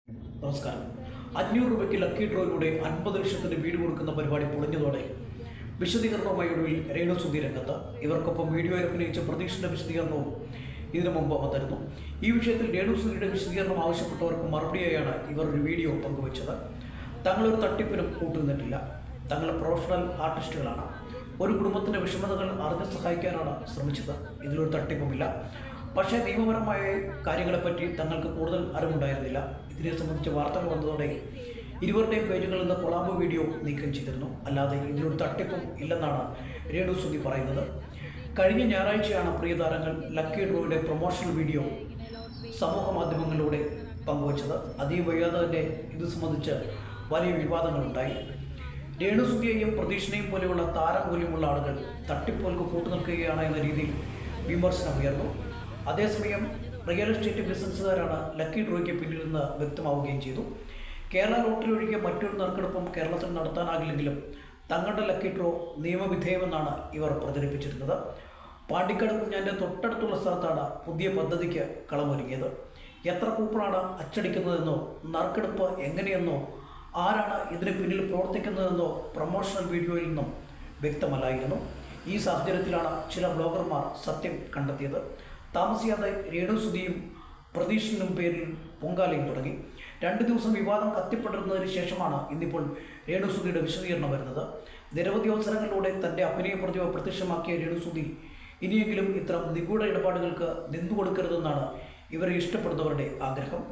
നമസ്കാരം. 500 രൂപയ്ക്ക് ലക്കി ഡ്രോയിലൂടെ 50 ലക്ഷത്തിന് വീട് കൊടുക്കുന്ന പരിപാടി പൊളിഞ്ഞതോടെ വിശദീകരണവുമായി ഒടുവിൽ രേണുസുതി രംഗത്ത്. ഇവർക്കൊപ്പം വീഡിയോയിൽ അഭിനയിച്ച പ്രതീഷിന്റെ വിശദീകരണവും ഇതിനു മുമ്പ് വന്നിരുന്നു. ഈ വിഷയത്തിൽ രേണുസുതിയുടെ വിശദീകരണം ആവശ്യപ്പെട്ടവർക്ക് മറുപടിയായാണ് ഇവർ ഒരു വീഡിയോ പങ്കുവച്ചത്. തങ്ങളൊരു തട്ടിപ്പിനും കൂട്ടുനിന്നിട്ടില്ല. തങ്ങൾ പ്രൊഫഷണൽ ആർട്ടിസ്റ്റുകളാണ്. ഒരു കുടുംബത്തിന്റെ വിഷമതകൾ അറിഞ്ഞ് സഹായിക്കാനാണ് ശ്രമിച്ചത്. ഇതിലൊരു തട്ടിപ്പുമില്ല. പക്ഷേ നിയമപരമായ കാര്യങ്ങളെപ്പറ്റി തങ്ങൾക്ക് കൂടുതൽ അറിവുണ്ടായിരുന്നില്ല. ഇതിനെ സംബന്ധിച്ച് വാർത്തകൾ വന്നതോടെ ഇരുവരുടെയും പേജുകളിൽ നിന്ന് കൊളാബ് വീഡിയോ നീക്കം ചെയ്തിരുന്നു. അല്ലാതെ ഇതിലൊരു തട്ടിപ്പും ഇല്ലെന്നാണ് രേണുസുതി പറയുന്നത്. കഴിഞ്ഞ ഞായറാഴ്ചയാണ് പ്രിയതാരങ്ങൾ ലക്കി ഡ്രോയുടെ പ്രൊമോഷണൽ വീഡിയോ സമൂഹ മാധ്യമങ്ങളിലൂടെ പങ്കുവച്ചത്. അധികം വൈകാതെ തന്നെ ഇത് സംബന്ധിച്ച് വലിയ വിവാദങ്ങളുണ്ടായി. രേണുസുതിയെയും പ്രതീഷിനെയും പോലെയുള്ള താരമൂല്യമുള്ള ആളുകൾ തട്ടിപ്പുകൾക്ക് കൂട്ടുനിൽക്കുകയാണ് എന്ന രീതിയിൽ വിമർശനം ഉയർന്നു. അതേസമയം റിയൽ എസ്റ്റേറ്റ് ബിസിനസ്സുകാരാണ് ലക്കി ഡ്രോയ്ക്ക് പിന്നിൽ നിന്ന് വ്യക്തമാവുകയും ചെയ്തു. കേരള ലോട്ടറി ഒഴികെ മറ്റൊരു നറുക്കെടുപ്പും കേരളത്തിൽ നടത്താനാകില്ലെങ്കിലും തങ്ങളുടെ ലക്കി ഡ്രോ നിയമവിധേയമെന്നാണ് ഇവർ പ്രചരിപ്പിച്ചിരുന്നത്. പാണ്ടിക്കാട് കുഞ്ഞാൻ്റെ തൊട്ടടുത്തുള്ള സ്ഥലത്താണ് പുതിയ പദ്ധതിക്ക് കളമൊരുങ്ങിയത്. എത്ര കൂപ്പണാണ് അച്ചടിക്കുന്നതെന്നോ നറുക്കെടുപ്പ് എങ്ങനെയെന്നോ ആരാണ് ഇതിന് പിന്നിൽ പ്രവർത്തിക്കുന്നതെന്നോ പ്രൊമോഷണൽ വീഡിയോയിൽ നിന്നും വ്യക്തമല്ലായിരുന്നു. ഈ സാഹചര്യത്തിലാണ് ചില ബ്ലോഗർമാർ സത്യം കണ്ടെത്തിയത്. താമസിയാതെ രേണുസുതിയും പ്രതീഷിനും പേരിൽ പൊങ്കാലയും തുടങ്ങി. 2 ദിവസം വിവാദം കത്തിപ്പടരുന്നതിന് ശേഷമാണ് ഇന്നിപ്പോൾ രേണുസുതിയുടെ വിശദീകരണം വരുന്നത്. നിരവധി അവസരങ്ങളിലൂടെ തൻ്റെ അഭിനയ പ്രതിഭ പ്രത്യക്ഷമാക്കിയ രേണുസുതി ഇനിയെങ്കിലും ഇത്തരം നിഗൂഢ ഇടപാടുകൾക്ക് നിന്നുകൊടുക്കരുതെന്നാണ് ഇവരെ ഇഷ്ടപ്പെടുന്നവരുടെ ആഗ്രഹം.